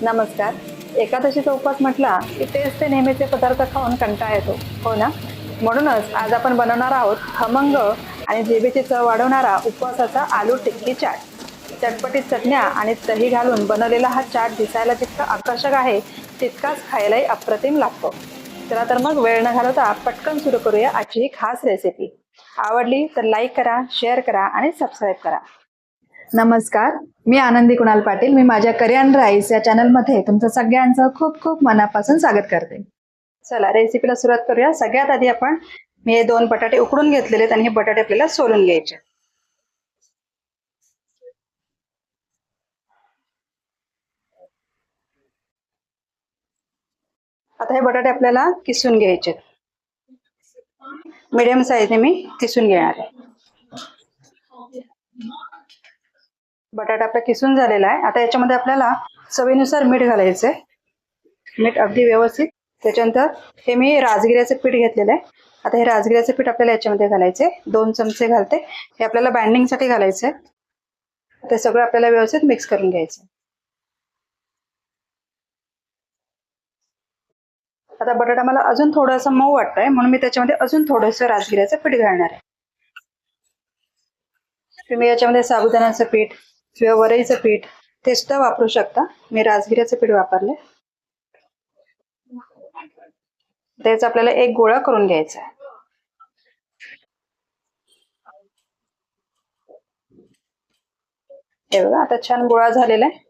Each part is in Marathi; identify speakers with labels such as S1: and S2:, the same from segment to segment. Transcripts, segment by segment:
S1: नमस्कार. एकादशीचा उपवास म्हटला की तेच ते नेहमीचे पदार्थ खाऊन कंटाळा येतो, हो ना? म्हणूनच आज आपण बनवणार आहोत खमंग आणि जिभेची चव वाढवणारा उपवासाचा आलू टिक्की चाट. चटपटीत चटण्या आणि दही घालून बनवलेला हा चाट दिसायला जितका आकर्षक आहे, तितकाच खायलाही अप्रतिम लागतो. चला तर मग वेळ न घालवता पटकन सुरू करूया आजची ही खास रेसिपी. आवडली तर लाईक करा, शेअर करा आणि सबस्क्राईब करा. नमस्कार, मी आनंदी कुणाल पाटील. मी माझ्या करिअन राईस या चॅनलमध्ये तुमचं सगळ्यांचं खूप खूप मनापासून स्वागत करते. चला रेसिपीला सुरुवात करूया. सगळ्यात आधी मी हे 2 बटाटे उकडून घेतलेले आणि हे बटाटे आपल्याला सोलून घ्यायचे. आता हे बटाटे आपल्याला किसून घ्यायचे. मीडियम साईजने मी किसून घेणार आहे. बटाटा आपला किसून झालेला आहे. आता याच्यामध्ये आपल्याला चवीनुसार मीठ घालायचंय. मीठ अगदी व्यवस्थित. त्याच्यानंतर हे मी राजगिऱ्याचं पीठ घेतलेलं आहे. आता हे राजगिऱ्याचं पीठ आपल्याला याच्यामध्ये घालायचंय. 2 चमचे घालते. हे आपल्याला बाइंडिंगसाठी घालायचंय. ते सगळं आपल्याला व्यवस्थित मिक्स करून घ्यायचं. आता बटाटा मला अजून थोडासा मऊ वाटतंय, म्हणून मी त्याच्यामध्ये अजून थोडंसं राजगिऱ्याचं पीठ घालणार आहे. तुम्ही याच्यामध्ये साबुदाण्याचं पीठ किंवा वरईचं पीठ ते सुद्धा वापरू शकता. मी राजगिऱ्याचं पीठ वापरले. त्याचा आपल्याला एक गोळा करून घ्यायचा आहे. हे बघा, आता छान गोळा झालेला आहे.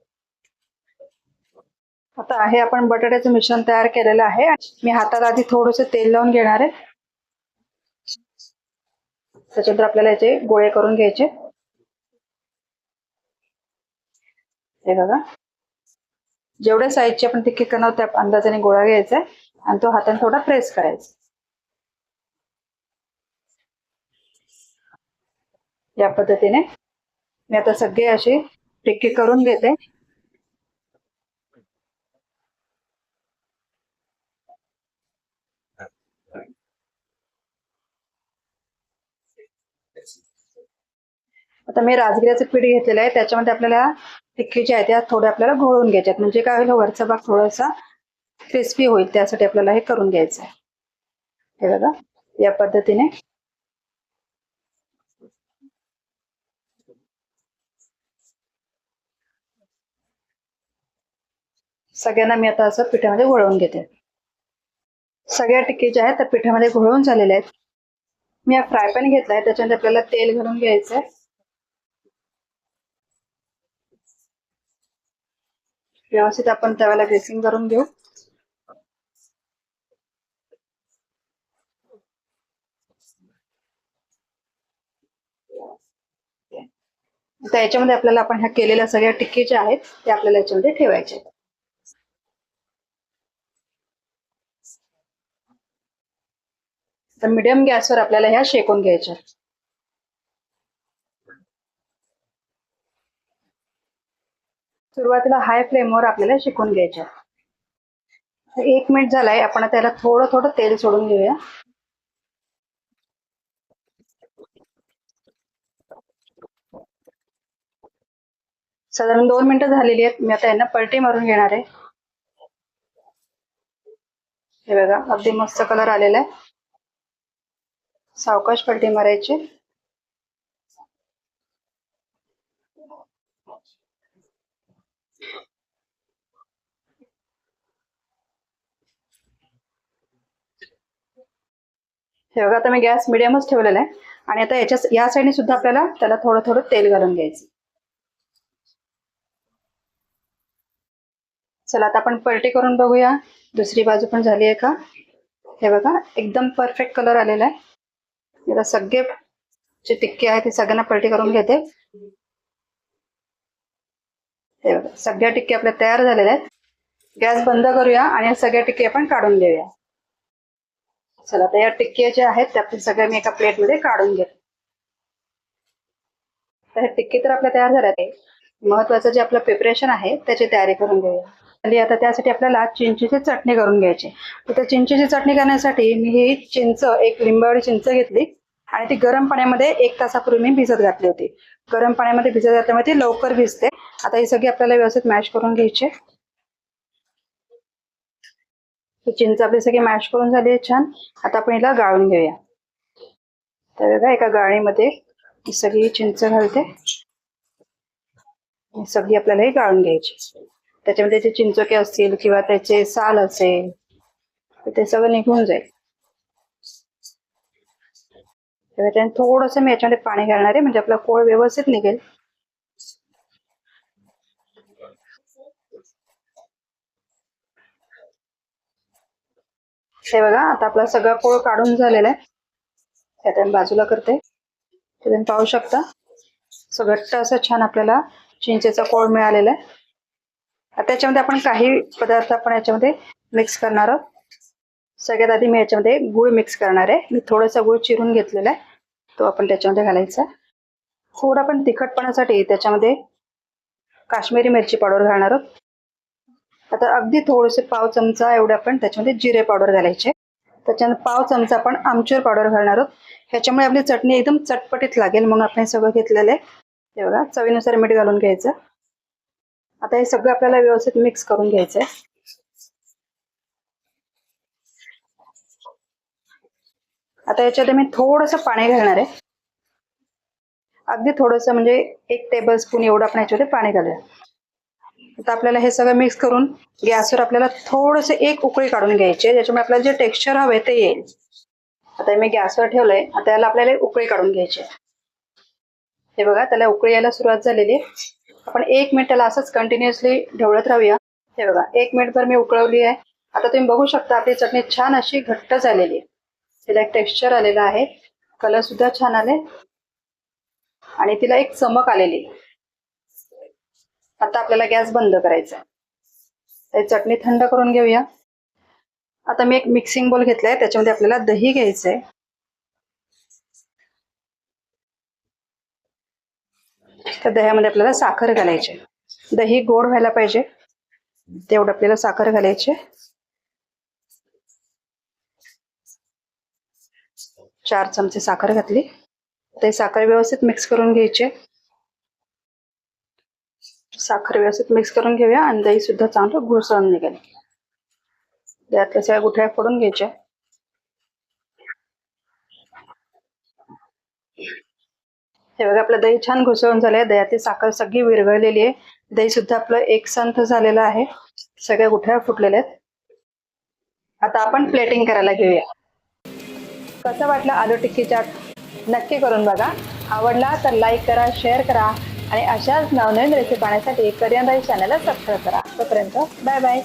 S1: आता आहे आपण बटाट्याचं मिश्रण तयार केलेलं आहे. मी हाताला आधी थोडंसं तेल लावून घेणार आहे. त्याच्यानंतर आपल्याला याचे गोळे करून घ्यायचे. हे बघा, जेवढ्या साईजचे आपण टिक्की करणार त्या अंदाजाने गोळा घ्यायचा आणि तो हाताने थोडा प्रेस करायचा. या पद्धतीने मी आता सगळे असे टिक्की करून घेते. आता मी राजगिऱ्याचं पीठ घेतलेलं आहे. त्याच्यामध्ये आपल्याला टिक्की ज्या आहेत त्या थोड्या आपल्याला घोळून घ्यायच्यात. म्हणजे काय होईल, वरचा भाग थोडासा क्रिस्पी होईल. त्यासाठी आपल्याला हे करून घ्यायचं आहे. हे बघा, या पद्धतीने सगळ्यांना मी आता असं पिठामध्ये घोळवून घेते. सगळ्या टिक्की ज्या आहेत त्या पिठामध्ये घोळवून झालेल्या आहेत. मी हा फ्राय पॅन घेतलाय. त्याच्यामध्ये आपल्याला तेल घालून घ्यायचंय. व्यवस्थित आपण तव्याला ग्रेसिंग करून घेऊ. आता याच्यामध्ये आपल्याला आपण ह्या केलेल्या सगळ्या टिक्की ज्या आहेत त्या आपल्याला याच्यामध्ये ठेवायच्या. तर मीडियम गॅसवर आपल्याला ह्या शेकून घ्यायच्या. सुरुवातीला हाय फ्लेमवर आपल्याला शेकून घ्यायच्या. 1 मिनिट झालाय. आपण आता याला थोडं थोडं तेल सोडून घेऊया. साधारण 2 मिनिटं झालेली आहेत. मी आता यांना पलटी मारून घेणार आहे. हे बघा, अगदी मस्त कलर आलेला आहे. सावकाश पलटी मारायची. हे बघा, आता मी गॅस मिडियमच ठेवलेला आहे. आणि आता या साईडने सुद्धा आपल्याला त्याला थोडं थोडं तेल घालून घ्यायचं. चला आता आपण पलटी करून बघूया दुसरी बाजू पण झाली आहे का. हे बघा, एकदम परफेक्ट कलर आलेला आहे. आता सगळे जे टिक्के आहेत ते सगळ्यांना पलटी करून घेते. हे बघा, सगळ्या टिक्के आपल्या तयार झालेल्या आहेत. गॅस बंद करूया आणि सगळ्या टिक्की आपण काढून घेऊया. चला, आता या टिक्की ज्या आहेत त्या सगळ्या मी एका प्लेटमध्ये काढून घेते. तर हे टिक्की तर आपल्या तयार झाल्या आहे. महत्वाचं जे आपलं प्रिपरेशन आहे त्याची तयारी करून घेऊया. आणि आता त्यासाठी आपल्याला चिंचेची चटणी करून घ्यायची. तर चिंचेची चटणी करण्यासाठी मी ही एक लिंबावडी चिंच घेतली आणि ती गरम पाण्यामध्ये 1 तासापूर्वी मी भिजत घातली होती. गरम पाण्यामध्ये भिजत घातल्यामुळे ती लवकर भिजते. आता ही सगळी आपल्याला व्यवस्थित मॅश करून घ्यायची. ही चिंच आपली सगळी मॅश करून झाली आहे छान. आता आपण हिला गाळून घेऊया. तर बघा एका गाळणीमध्ये ही सगळी चिंच घालते. सगळी आपल्याला ही गाळून घ्यायची. त्याच्यामध्ये जे चिंचोके असतील किंवा त्याचे साल असेल ते सगळं निघून जाईल. त्याच्याने थोडंसं मी याच्यामध्ये पाणी घालणार आहे म्हणजे आपला कोळ व्यवस्थित निघेल. हे बघा आता आपला सगळा कोळ काढून झालेला आहे. त्यात बाजूला करते. तुम्ही पाहू शकता घट्ट असं छान आपल्याला चिंचेचा कोळ मिळालेला आहे. आता त्याच्यामध्ये आपण काही पदार्थ आपण याच्यामध्ये मिक्स करणार आहोत. सगळ्यात आधी मी याच्यामध्ये गूळ मिक्स करणार आहे. मी थोडासा गूळ चिरून घेतलेला आहे, तो आपण त्याच्यामध्ये घालायचा. थोडा पण तिखटपणासाठी त्याच्यामध्ये काश्मीरी मिरची पावडर घालणार आहोत. आता अगदी थोडेसे पाव चमचा एवढे आपण त्याच्यामध्ये जिरे पावडर घालायचे. त्याच्यानंतर पाव चमचा आपण आमचूर पावडर घालणार आहोत. ह्याच्यामुळे आपली चटणी एकदम चटपटीत लागेल म्हणून आपण हे सगळं घेतलेलं आहे. हे बघा चवीनुसार मीठ घालून घ्यायचं. आता हे सगळं आपल्याला व्यवस्थित मिक्स करून घ्यायचं आहे. आता याच्यात मी थोडंसं पाणी घालणार आहे. अगदी थोडंसं म्हणजे 1 टेबलस्पून एवढं आपण याच्यामध्ये पाणी घालूया. आता आपल्याला हे सगळं मिक्स करून गॅसवर आपल्याला थोडंसं एक उकळी काढून घ्यायची आहे, ज्याच्यामुळे आपल्याला जे टेक्स्चर हवे ते येईल. आता मी गॅसवर ठेवलंय. आता याला आपल्याला उकळी काढून घ्यायची आहे. हे बघा त्याला उकळी यायला सुरुवात झालेली आहे. आपण 1 मिनिट त्याला असंच कंटिन्युअसली ढवळत राहूया. हे बघा 1 मिनिटभर मी उकळवली आहे. आता तुम्ही बघू शकता आपली चटणी छान अशी घट्ट झालेली आहे. तिला एक टेक्स्चर आलेलं आहे, कलर सुद्धा छान आले आणि तिला एक चमक आलेली. आता आपल्याला गॅस बंद करायचा. चटणी थंड करून घेऊया. आता मी एक मिक्सिंग बोल घेतलाय, त्याच्यामध्ये आपल्याला दही घ्यायचंय. त्या दह्यामध्ये आपल्याला साखर घालायची. दही गोड व्हायला पाहिजे तेवढं आपल्याला साखर घालायची. 4 चमचे साखर घातली. ते साखर व्यवस्थित मिक्स करून घ्यायचे. साखर व्यवस्थित मिक्स करून घेऊया आणि दही सुद्धा चांगलं घुसळून निघेल. त्यात सगळ्या गुठळ्या फोडून घ्यायच्या. हे बघा आपलं दही छान घुसळून झालंय. दह्यातील साखर सगळी विरघळलेली आहे. दही सुद्धा आपलं एकसंथ झालेलं आहे. सगळ्या गुठळ्या फुटलेल्या आहेत. आता आपण प्लेटिंग करायला घेऊया. कसं वाटलं आलू टिक्की चाट? नक्की करून बघा. आवडला तर लाईक करा, शेअर करा आणि अशाच नवनवीन रेसिपी पाहण्यासाठी करियन राईस चॅनलला सबस्क्राईब करा. तोपर्यंत बाय बाय.